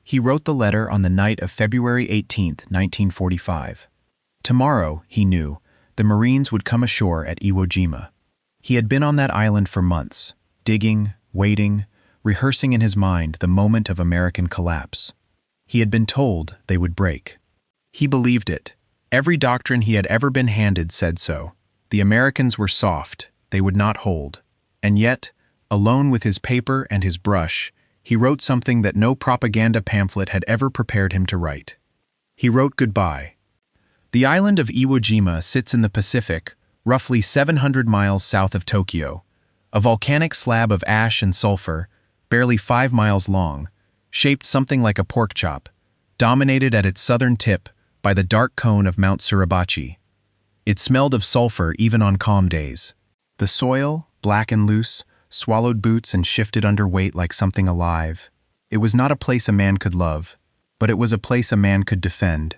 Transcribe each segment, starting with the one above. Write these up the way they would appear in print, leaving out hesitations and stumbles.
He wrote the letter on the night of February 18, 1945. Tomorrow, he knew, the Marines would come ashore at Iwo Jima. He had been on that island for months, digging, waiting, rehearsing in his mind the moment of American collapse. He had been told they would break. He believed it. Every doctrine he had ever been handed said so. The Americans were soft, they would not hold. And yet, alone with his paper and his brush, he wrote something that no propaganda pamphlet had ever prepared him to write. He wrote goodbye. The island of Iwo Jima sits in the Pacific, roughly 700 miles south of Tokyo, a volcanic slab of ash and sulfur, barely 5 miles long, shaped something like a pork chop, dominated at its southern tip by the dark cone of Mount Suribachi. It smelled of sulfur even on calm days. The soil, black and loose, swallowed boots and shifted under weight like something alive. It was not a place a man could love, but it was a place a man could defend.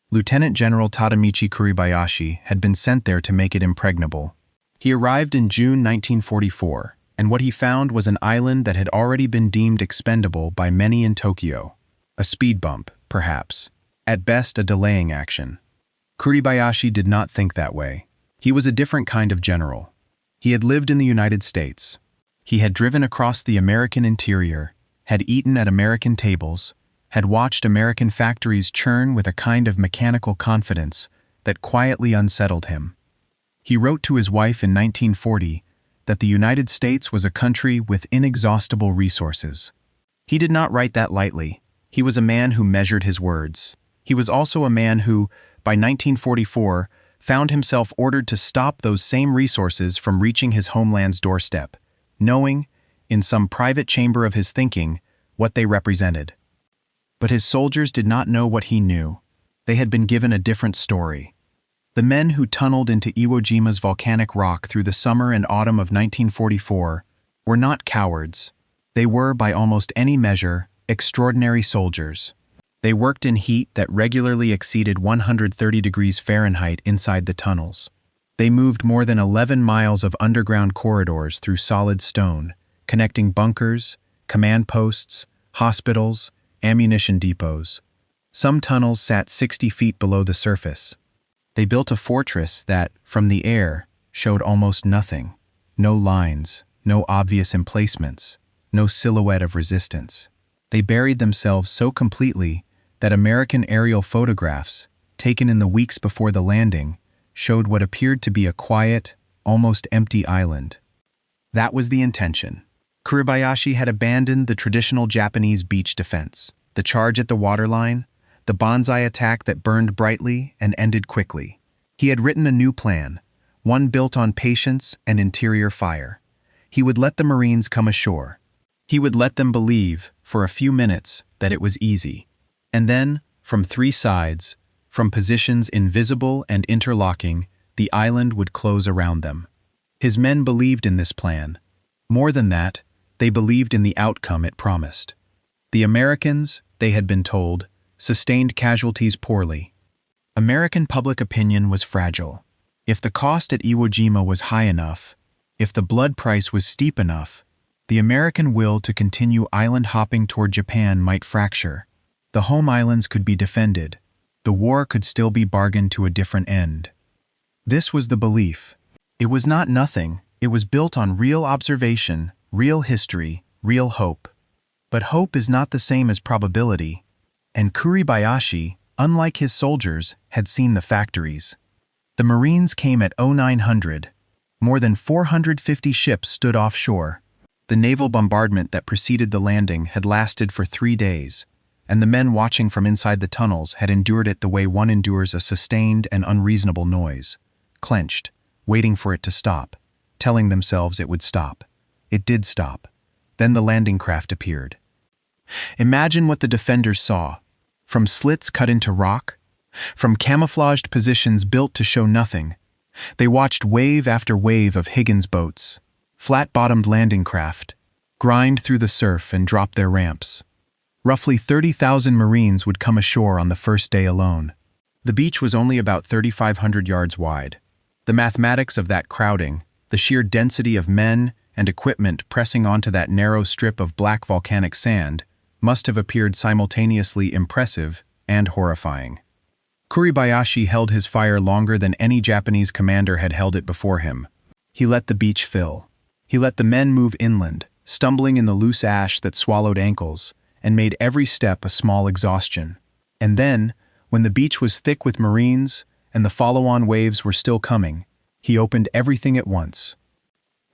Lieutenant General Tadamichi Kuribayashi had been sent there to make it impregnable. He arrived in June 1944, and what he found was an island that had already been deemed expendable by many in Tokyo. A speed bump, perhaps. At best, a delaying action. Kuribayashi did not think that way. He was a different kind of general. He had lived in the United States. He had driven across the American interior, had eaten at American tables, had watched American factories churn with a kind of mechanical confidence that quietly unsettled him. He wrote to his wife in 1940 that the United States was a country with inexhaustible resources. He did not write that lightly. He was a man who measured his words. He was also a man who, by 1944, found himself ordered to stop those same resources from reaching his homeland's doorstep, knowing, in some private chamber of his thinking, what they represented. But his soldiers did not know what he knew. They had been given a different story. The men who tunneled into Iwo Jima's volcanic rock through the summer and autumn of 1944 were not cowards. They were, by almost any measure, extraordinary soldiers. They worked in heat that regularly exceeded 130 degrees Fahrenheit inside the tunnels. They moved more than 11 miles of underground corridors through solid stone, connecting bunkers, command posts, hospitals, ammunition depots. Some tunnels sat 60 feet below the surface. They built a fortress that, from the air, showed almost nothing. No lines, no obvious emplacements, no silhouette of resistance. They buried themselves so completely that American aerial photographs, taken in the weeks before the landing, showed what appeared to be a quiet, almost empty island. That was the intention. Kuribayashi had abandoned the traditional Japanese beach defense, the charge at the waterline, the bonsai attack that burned brightly and ended quickly. He had written a new plan, one built on patience and interior fire. He would let the Marines come ashore. He would let them believe, for a few minutes, that it was easy. And then, from 3 sides, from positions invisible and interlocking, the island would close around them. His men believed in this plan. More than that, they believed in the outcome it promised. The Americans, they had been told, sustained casualties poorly. American public opinion was fragile. If the cost at Iwo Jima was high enough, if the blood price was steep enough, the American will to continue island hopping toward Japan might fracture. The home islands could be defended. The war could still be bargained to a different end. This was the belief. It was not nothing. It was built on real observation, real history, real hope. But hope is not the same as probability. And Kuribayashi, unlike his soldiers, had seen the factories. The Marines came at 0900. More than 450 ships stood offshore. The naval bombardment that preceded the landing had lasted for 3 days, and the men watching from inside the tunnels had endured it the way one endures a sustained and unreasonable noise, clenched, waiting for it to stop, telling themselves it would stop. It did stop. Then the landing craft appeared. Imagine what the defenders saw. From slits cut into rock, from camouflaged positions built to show nothing, they watched wave after wave of Higgins boats, flat-bottomed landing craft, grind through the surf and drop their ramps. Roughly 30,000 Marines would come ashore on the first day alone. The beach was only about 3,500 yards wide. The mathematics of that crowding, the sheer density of men and equipment pressing onto that narrow strip of black volcanic sand, must have appeared simultaneously impressive and horrifying. Kuribayashi held his fire longer than any Japanese commander had held it before him. He let the beach fill. He let the men move inland, stumbling in the loose ash that swallowed ankles, and made every step a small exhaustion. And then, when the beach was thick with Marines, and the follow-on waves were still coming, he opened everything at once.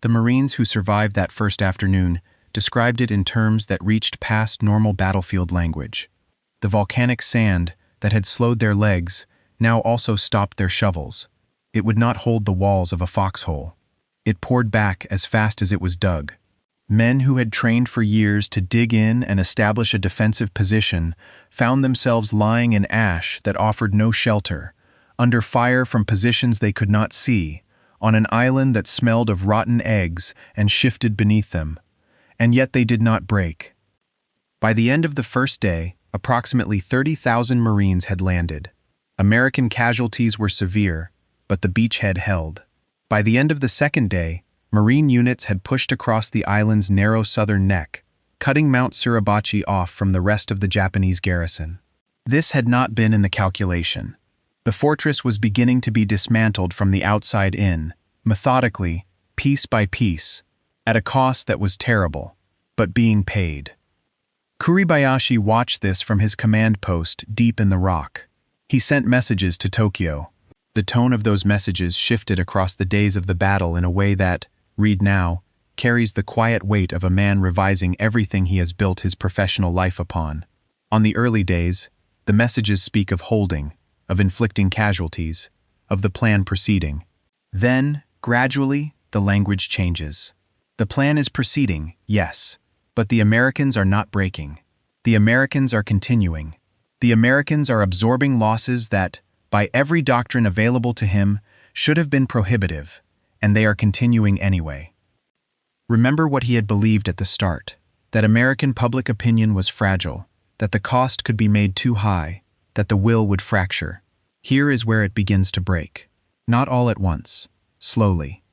The Marines who survived that first afternoon described it in terms that reached past normal battlefield language. The volcanic sand that had slowed their legs now also stopped their shovels. It would not hold the walls of a foxhole. It poured back as fast as it was dug. Men who had trained for years to dig in and establish a defensive position found themselves lying in ash that offered no shelter, under fire from positions they could not see, on an island that smelled of rotten eggs and shifted beneath them. And yet they did not break. By the end of the first day, approximately 30,000 Marines had landed. American casualties were severe, but the beachhead held. By the end of the second day, Marine units had pushed across the island's narrow southern neck, cutting Mount Suribachi off from the rest of the Japanese garrison. This had not been in the calculation. The fortress was beginning to be dismantled from the outside in, methodically, piece by piece, at a cost that was terrible, but being paid. Kuribayashi watched this from his command post deep in the rock. He sent messages to Tokyo. The tone of those messages shifted across the days of the battle in a way that, read now, carries the quiet weight of a man revising everything he has built his professional life upon. On the early days, the messages speak of holding, of inflicting casualties, of the plan proceeding. Then, gradually, the language changes. The plan is proceeding, yes, but the Americans are not breaking. The Americans are continuing. The Americans are absorbing losses that, by every doctrine available to him, should have been prohibitive, and they are continuing anyway. Remember what he had believed at the start, that American public opinion was fragile, that the cost could be made too high, that the will would fracture. Here is where it begins to break. Not all at once, slowly.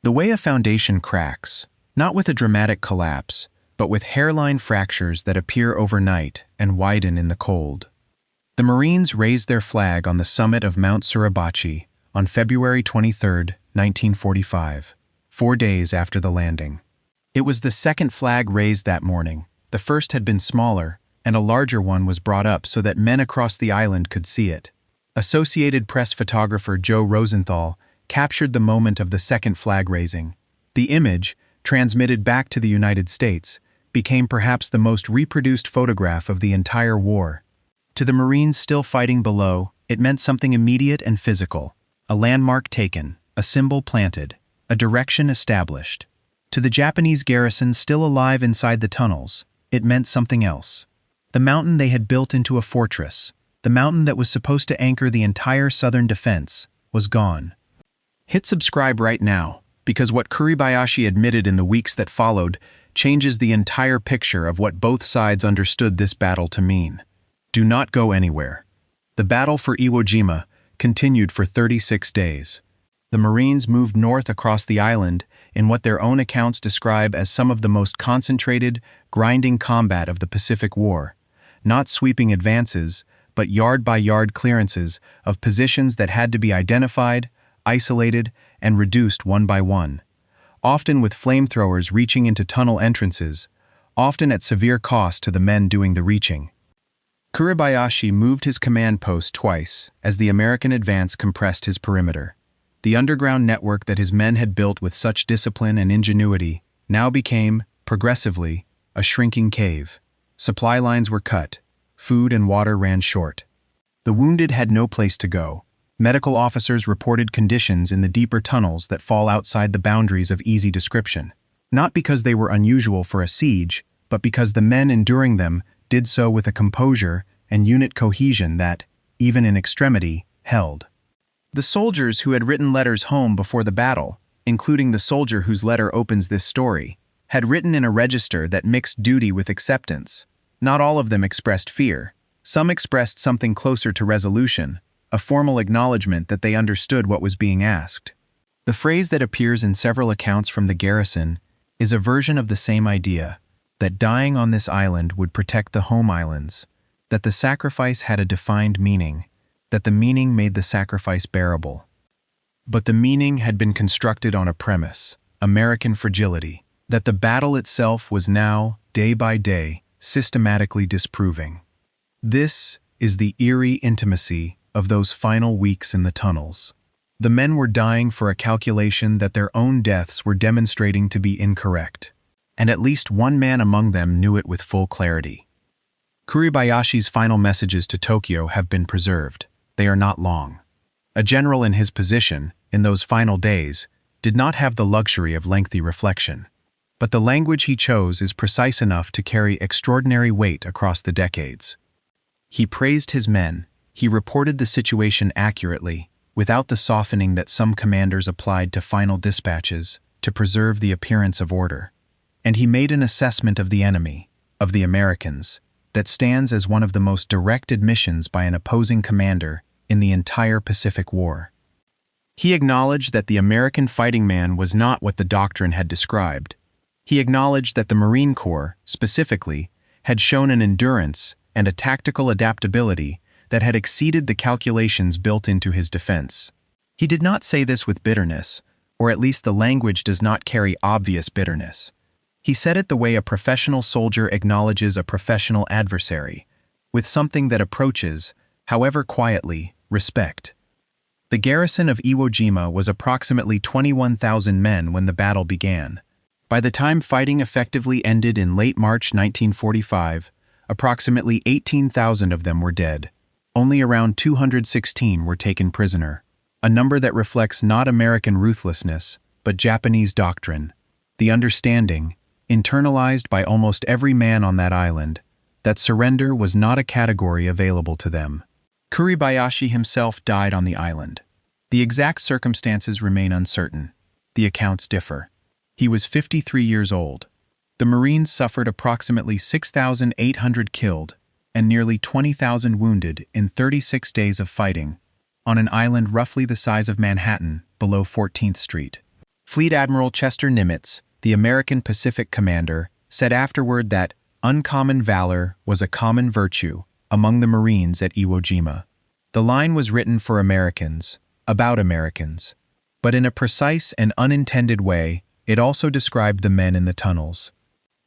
The way a foundation cracks, not with a dramatic collapse, but with hairline fractures that appear overnight and widen in the cold. The Marines raised their flag on the summit of Mount Suribachi on February 23, 1945, 4 days after the landing. It was the second flag raised that morning. The first had been smaller, and a larger one was brought up so that men across the island could see it. Associated Press photographer Joe Rosenthal captured the moment of the second flag raising. The image, transmitted back to the United States, became perhaps the most reproduced photograph of the entire war. To the Marines still fighting below, it meant something immediate and physical. A landmark taken, a symbol planted, a direction established. To the Japanese garrison still alive inside the tunnels, it meant something else. The mountain they had built into a fortress, the mountain that was supposed to anchor the entire southern defense, was gone. Hit subscribe right now, because what Kuribayashi admitted in the weeks that followed changes the entire picture of what both sides understood this battle to mean. Do not go anywhere. The battle for Iwo Jima continued for 36 days. The Marines moved north across the island in what their own accounts describe as some of the most concentrated, grinding combat of the Pacific War. Not sweeping advances, but yard-by-yard clearances of positions that had to be identified, isolated, and reduced one by one, often with flamethrowers reaching into tunnel entrances, often at severe cost to the men doing the reaching. Kuribayashi moved his command post twice as the American advance compressed his perimeter. The underground network that his men had built with such discipline and ingenuity now became, progressively, a shrinking cave. Supply lines were cut. Food and water ran short. The wounded had no place to go. Medical officers reported conditions in the deeper tunnels that fall outside the boundaries of easy description, not because they were unusual for a siege, but because the men enduring them did so with a composure and unit cohesion that, even in extremity, held. The soldiers who had written letters home before the battle, including the soldier whose letter opens this story, had written in a register that mixed duty with acceptance. Not all of them expressed fear. Some expressed something closer to resolution, a formal acknowledgement that they understood what was being asked. The phrase that appears in several accounts from the garrison is a version of the same idea. that dying on this island would protect the home islands, that the sacrifice had a defined meaning, that the meaning made the sacrifice bearable. But the meaning had been constructed on a premise, American fragility, that the battle itself was now, day by day, systematically disproving. This is the eerie intimacy of those final weeks in the tunnels. The men were dying for a calculation that their own deaths were demonstrating to be incorrect, and at least one man among them knew it with full clarity. Kuribayashi's final messages to Tokyo have been preserved. They are not long. A general in his position, in those final days, did not have the luxury of lengthy reflection. But the language he chose is precise enough to carry extraordinary weight across the decades. He praised his men, he reported the situation accurately, without the softening that some commanders applied to final dispatches, to preserve the appearance of order. And he made an assessment of the enemy, of the Americans, that stands as one of the most direct admissions by an opposing commander in the entire Pacific War. He acknowledged that the American fighting man was not what the doctrine had described. He acknowledged that the Marine Corps, specifically, had shown an endurance and a tactical adaptability that had exceeded the calculations built into his defense. He did not say this with bitterness, or at least the language does not carry obvious bitterness. He said it the way a professional soldier acknowledges a professional adversary, with something that approaches, however quietly, respect. The garrison of Iwo Jima was approximately 21,000 men when the battle began. By the time fighting effectively ended in late March 1945, approximately 18,000 of them were dead. Only around 216 were taken prisoner, a number that reflects not American ruthlessness, but Japanese doctrine, the understanding, internalized by almost every man on that island, that surrender was not a category available to them. Kuribayashi himself died on the island. The exact circumstances remain uncertain. The accounts differ. He was 53 years old. The Marines suffered approximately 6,800 killed and nearly 20,000 wounded in 36 days of fighting, on an island roughly the size of Manhattan, below 14th Street. Fleet Admiral Chester Nimitz, the American Pacific commander, said afterward that uncommon valor was a common virtue among the Marines at Iwo Jima. The line was written for Americans, about Americans, but in a precise and unintended way, it also described the men in the tunnels.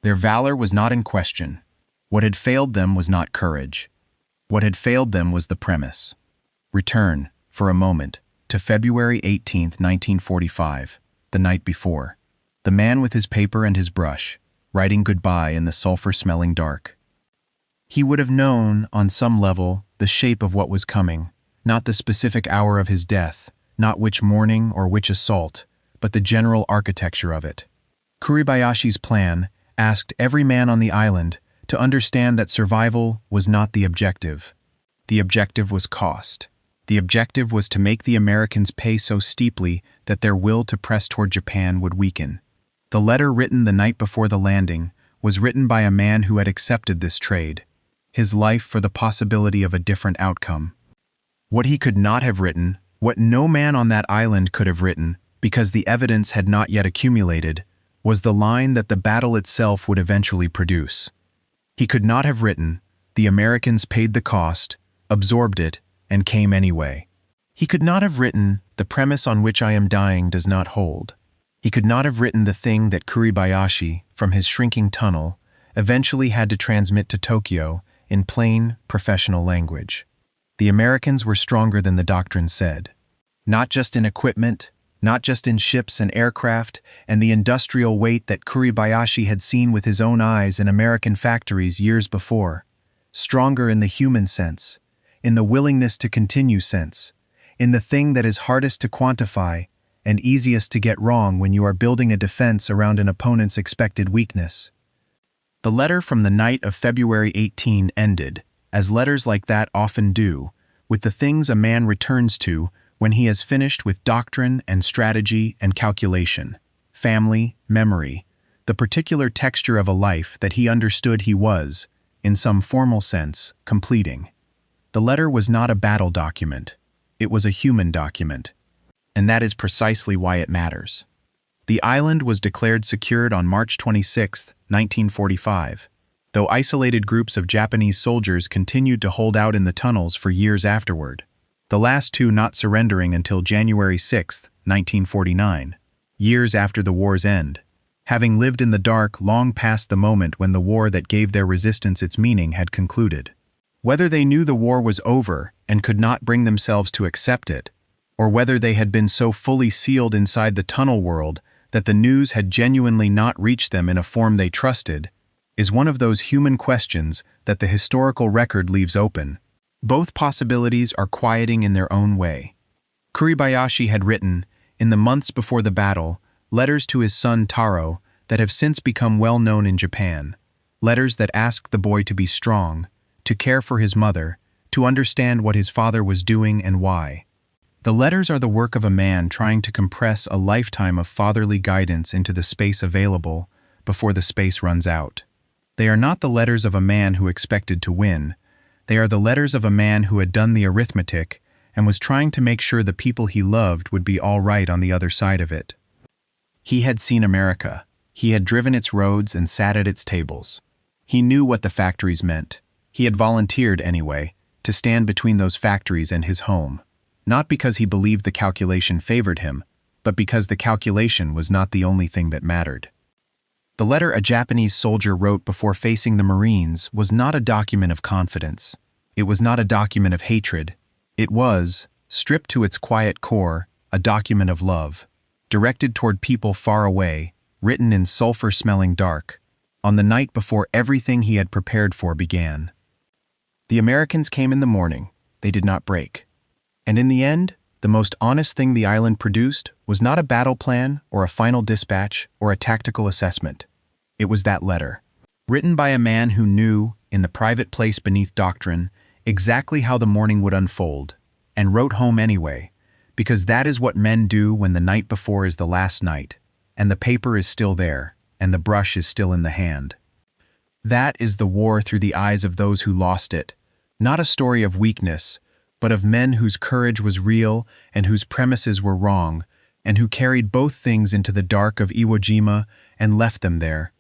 Their valor was not in question. What had failed them was not courage. What had failed them was the premise. Return, for a moment, to February 18, 1945, the night before. The man with his paper and his brush, writing goodbye in the sulfur-smelling dark. He would have known, on some level, the shape of what was coming, not the specific hour of his death, not which morning or which assault, but the general architecture of it. Kuribayashi's plan asked every man on the island to understand that survival was not the objective. The objective was cost. The objective was to make the Americans pay so steeply that their will to press toward Japan would weaken. The letter written the night before the landing was written by a man who had accepted this trade, his life for the possibility of a different outcome. What he could not have written, what no man on that island could have written, because the evidence had not yet accumulated, was the line that the battle itself would eventually produce. He could not have written, the Americans paid the cost, absorbed it, and came anyway. He could not have written, the premise on which I am dying does not hold. He could not have written the thing that Kuribayashi, from his shrinking tunnel, eventually had to transmit to Tokyo in plain, professional language. The Americans were stronger than the doctrine said. Not just in equipment, not just in ships and aircraft, and the industrial weight that Kuribayashi had seen with his own eyes in American factories years before. Stronger in the human sense, in the willingness to continue sense, in the thing that is hardest to quantify and easiest to get wrong when you are building a defense around an opponent's expected weakness. The letter from the night of February 18 ended, as letters like that often do, with the things a man returns to when he has finished with doctrine and strategy and calculation, family, memory, the particular texture of a life that he understood he was, in some formal sense, completing. The letter was not a battle document. It was a human document. And that is precisely why it matters. The island was declared secured on March 26, 1945, though isolated groups of Japanese soldiers continued to hold out in the tunnels for years afterward, the last two not surrendering until January 6, 1949, years after the war's end, having lived in the dark long past the moment when the war that gave their resistance its meaning had concluded. Whether they knew the war was over and could not bring themselves to accept it, or whether they had been so fully sealed inside the tunnel world that the news had genuinely not reached them in a form they trusted, is one of those human questions that the historical record leaves open. Both possibilities are quieting in their own way. Kuribayashi had written, in the months before the battle, letters to his son Taro that have since become well known in Japan, letters that asked the boy to be strong, to care for his mother, to understand what his father was doing and why. The letters are the work of a man trying to compress a lifetime of fatherly guidance into the space available before the space runs out. They are not the letters of a man who expected to win. They are the letters of a man who had done the arithmetic and was trying to make sure the people he loved would be all right on the other side of it. He had seen America. He had driven its roads and sat at its tables. He knew what the factories meant. He had volunteered, anyway, to stand between those factories and his home. Not because he believed the calculation favored him, but because the calculation was not the only thing that mattered. The letter a Japanese soldier wrote before facing the Marines was not a document of confidence. It was not a document of hatred. It was, stripped to its quiet core, a document of love, directed toward people far away, written in sulfur-smelling dark, on the night before everything he had prepared for began. The Americans came in the morning. They did not break. And in the end, the most honest thing the island produced was not a battle plan or a final dispatch or a tactical assessment. It was that letter, written by a man who knew, in the private place beneath doctrine, exactly how the morning would unfold, and wrote home anyway, because that is what men do when the night before is the last night, and the paper is still there, and the brush is still in the hand. That is the war through the eyes of those who lost it, not a story of weakness, but of men whose courage was real and whose premises were wrong, and who carried both things into the dark of Iwo Jima and left them there.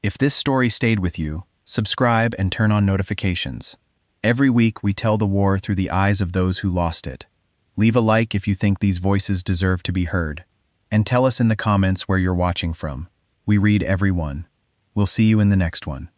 If this story stayed with you, subscribe and turn on notifications. Every week we tell the war through the eyes of those who lost it. Leave a like if you think these voices deserve to be heard. And tell us in the comments where you're watching from. We read every one. We'll see you in the next one.